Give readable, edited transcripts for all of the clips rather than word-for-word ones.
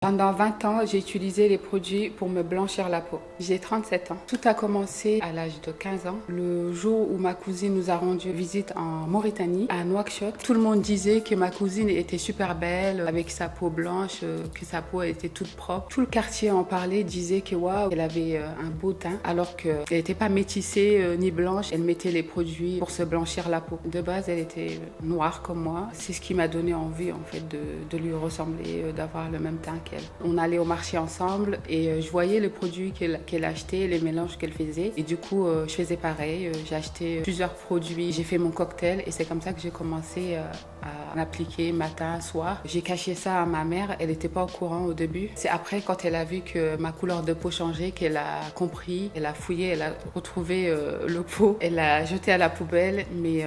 Pendant 20 ans, j'ai utilisé les produits pour me blanchir la peau. J'ai 37 ans. Tout a commencé à l'âge de 15 ans, le jour où ma cousine nous a rendu visite en Mauritanie, à Nouakchott. Tout le monde disait que ma cousine était super belle, avec sa peau blanche, que sa peau était toute propre. Tout le quartier en parlait, disait que waouh, elle avait un beau teint, alors qu'elle n'était pas métissée ni blanche. Elle mettait les produits pour se blanchir la peau. De base, elle était noire comme moi. C'est ce qui m'a donné envie en fait de lui ressembler, d'avoir le même teint qu'elle. On allait au marché ensemble et je voyais les produits qu'elle achetait, les mélanges qu'elle faisait. Et du coup, je faisais pareil. J'ai acheté plusieurs produits. J'ai fait mon cocktail et c'est comme ça que j'ai commencé à m'appliquer matin, soir. J'ai caché ça à ma mère. Elle n'était pas au courant au début. C'est après, quand elle a vu que ma couleur de peau changeait, qu'elle a compris. Elle a fouillé, elle a retrouvé le pot. Elle l'a jeté à la poubelle, mais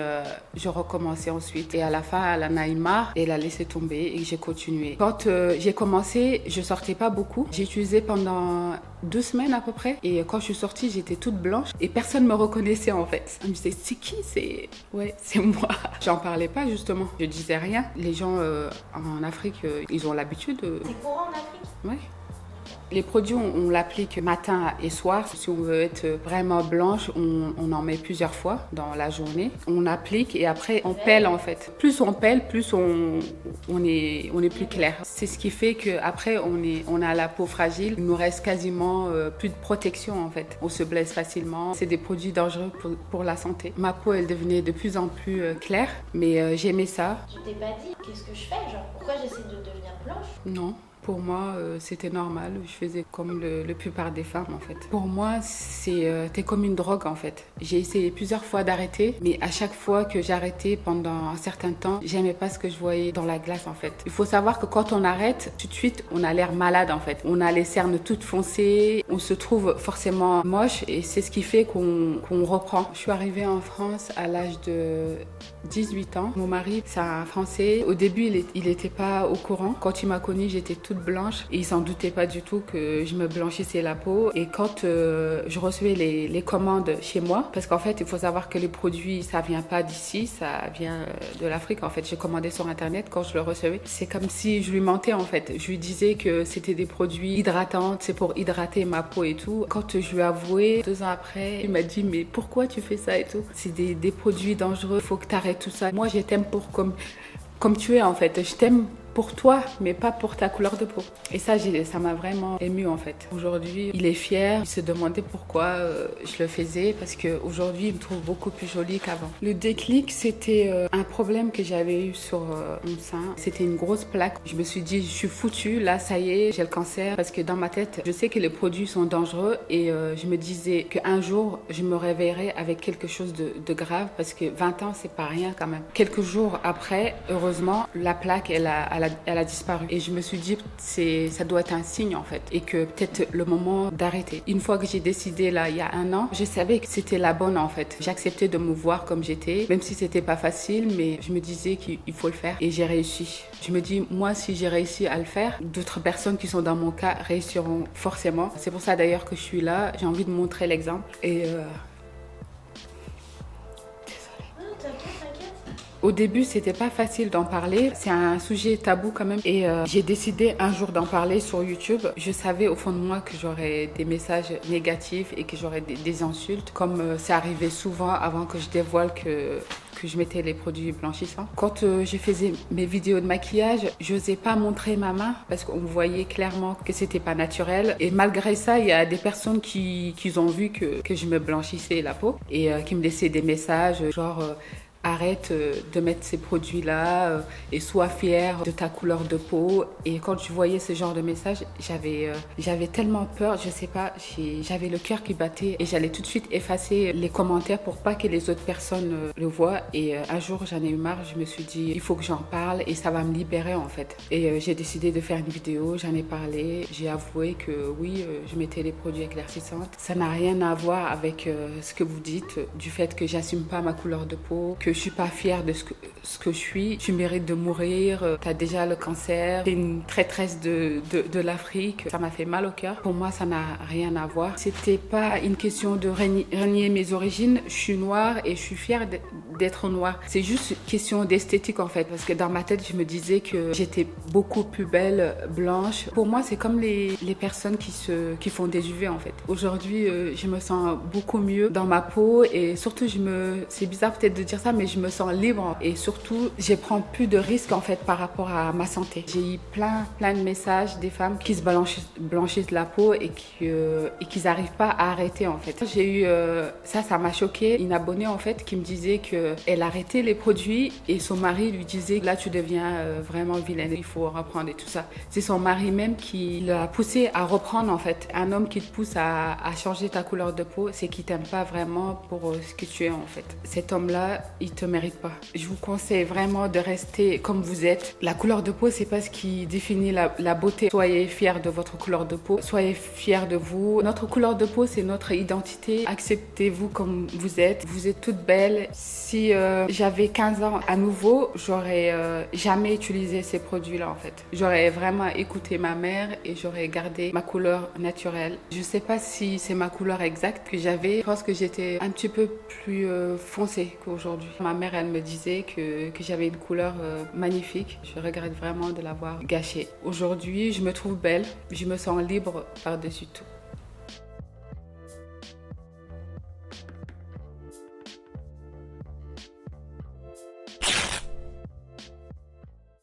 je recommençais ensuite. Et à la fin, elle en a eu marre et elle a laissé tomber et j'ai continué. Quand j'ai commencé, je sortais pas beaucoup. J'ai utilisé pendant 2 semaines à peu près. Et quand je suis sortie, j'étais toute blanche et personne me reconnaissait en fait. Je me disais, c'est qui? C'est moi. J'en parlais pas justement. Je disais rien. Les gens en Afrique, ils ont l'habitude. C'est courant en Afrique? Ouais. Les produits, on l'applique matin et soir. Si on veut être vraiment blanche, on en met plusieurs fois dans la journée. On applique et après on pèle en fait. Plus on pèle, plus on est plus clair. C'est ce qui fait qu'après on a la peau fragile. Il nous reste quasiment plus de protection en fait. On se blesse facilement. C'est des produits dangereux pour la santé. Ma peau, elle devenait de plus en plus claire, mais j'aimais ça. Tu t'es pas dit, qu'est-ce que je fais? Genre, pourquoi j'essaie de devenir blanche? Non. Pour moi, c'était normal. Je faisais comme la plupart des femmes, en fait. Pour moi, c'était comme une drogue, en fait. J'ai essayé plusieurs fois d'arrêter, mais à chaque fois que j'arrêtais pendant un certain temps, j'aimais pas ce que je voyais dans la glace, en fait. Il faut savoir que quand on arrête, tout de suite, on a l'air malade, en fait. On a les cernes toutes foncées, on se trouve forcément moche, et c'est ce qui fait qu'on reprend. Je suis arrivée en France à l'âge de 18 ans. Mon mari, c'est un Français. Au début, il était pas au courant. Quand il m'a connue, j'étais toute blanche et il s'en doutait pas du tout que je me blanchissais la peau. Et quand je recevais les commandes chez moi, parce qu'en fait, il faut savoir que les produits, ça vient pas d'ici, ça vient de l'Afrique. En fait, j'ai commandé sur Internet. Quand je le recevais, c'est comme si je lui mentais, en fait. Je lui disais que c'était des produits hydratants, c'est pour hydrater ma peau et tout. Quand je lui ai avoué, 2 ans après, il m'a dit, mais pourquoi tu fais ça et tout? C'est des produits dangereux, faut que tu arrêtes tout ça. Moi, je t'aime comme tu es, en fait. Je t'aime pour toi, mais pas pour ta couleur de peau. Et ça m'a vraiment émue en fait. Aujourd'hui, il est fier. Il se demandait pourquoi je le faisais, parce qu'aujourd'hui, il me trouve beaucoup plus jolie qu'avant. Le déclic, c'était un problème que j'avais eu sur mon sein. C'était une grosse plaque. Je me suis dit, je suis foutue, là, ça y est, j'ai le cancer. Parce que dans ma tête, je sais que les produits sont dangereux et je me disais qu'un jour, je me réveillerais avec quelque chose de grave, parce que 20 ans, c'est pas rien quand même. Quelques jours après, heureusement, la plaque, elle a disparu. Et je me suis dit, ça doit être un signe en fait. Et que peut-être le moment d'arrêter. Une fois que j'ai décidé là, il y a 1 an, je savais que c'était la bonne en fait. J'acceptais de me voir comme j'étais, même si c'était pas facile, mais je me disais qu'il faut le faire. Et j'ai réussi. Je me dis, moi, si j'ai réussi à le faire, d'autres personnes qui sont dans mon cas réussiront forcément. C'est pour ça d'ailleurs que je suis là. J'ai envie de montrer l'exemple. Et au début, c'était pas facile d'en parler. C'est un sujet tabou quand même. Et j'ai décidé un jour d'en parler sur YouTube. Je savais au fond de moi que j'aurais des messages négatifs et que j'aurais des insultes, comme c'est arrivé souvent avant que je dévoile que je mettais les produits blanchissants. Quand je faisais mes vidéos de maquillage, je n'osais pas montrer ma main parce qu'on voyait clairement que c'était pas naturel. Et malgré ça, il y a des personnes qui ont vu que je me blanchissais la peau et qui me laissaient des messages genre arrête de mettre ces produits-là et sois fière de ta couleur de peau. Et quand je voyais ce genre de message, j'avais tellement peur, je sais pas, j'avais le cœur qui battait et j'allais tout de suite effacer les commentaires pour pas que les autres personnes le voient. Et un jour, j'en ai eu marre, je me suis dit, il faut que j'en parle et ça va me libérer en fait. Et j'ai décidé de faire une vidéo, j'en ai parlé, j'ai avoué que oui, je mettais des produits éclaircissants. Ça n'a rien à voir avec ce que vous dites, du fait que j'assume pas ma couleur de peau, que que je suis pas fière de ce que je suis. Tu mérites de mourir, tu as déjà le cancer, t'es une traîtresse de l'Afrique. Ça m'a fait mal au cœur. Pour moi, ça n'a rien à voir. C'était pas une question de renier mes origines. Je suis noire et je suis fière d'être noire. C'est juste une question d'esthétique en fait, parce que dans ma tête, je me disais que j'étais beaucoup plus belle, blanche. Pour moi, c'est comme les personnes qui font des UV en fait. Aujourd'hui, je me sens beaucoup mieux dans ma peau et surtout, c'est bizarre peut-être de dire ça, mais je me sens libre et surtout, je prends plus de risques en fait par rapport à ma santé. J'ai eu plein de messages des femmes qui se blanchissent la peau et qu'ils n'arrivent pas à arrêter en fait. J'ai eu, ça m'a choquée, une abonnée en fait qui me disait qu'elle arrêtait les produits et son mari lui disait là tu deviens vraiment vilaine, il faut reprendre et tout ça. C'est son mari même qui l'a poussée à reprendre en fait. Un homme qui te pousse à changer ta couleur de peau, c'est qu'il t'aime pas vraiment pour ce que tu es en fait. Cet homme-là, il te mérite pas. Je vous conseille vraiment de rester comme vous êtes. La couleur de peau, c'est pas ce qui définit la beauté. Soyez fiers de votre couleur de peau. Soyez fiers de vous. Notre couleur de peau, c'est notre identité. Acceptez-vous comme vous êtes. Vous êtes toutes belles. Si j'avais 15 ans à nouveau, j'aurais jamais utilisé ces produits-là en fait. J'aurais vraiment écouté ma mère et j'aurais gardé ma couleur naturelle. Je sais pas si c'est ma couleur exacte que j'avais. Je pense que j'étais un petit peu plus foncée qu'aujourd'hui. Ma mère, elle me disait que j'avais une couleur magnifique. Je regrette vraiment de l'avoir gâchée. Aujourd'hui, je me trouve belle. Je me sens libre par-dessus tout.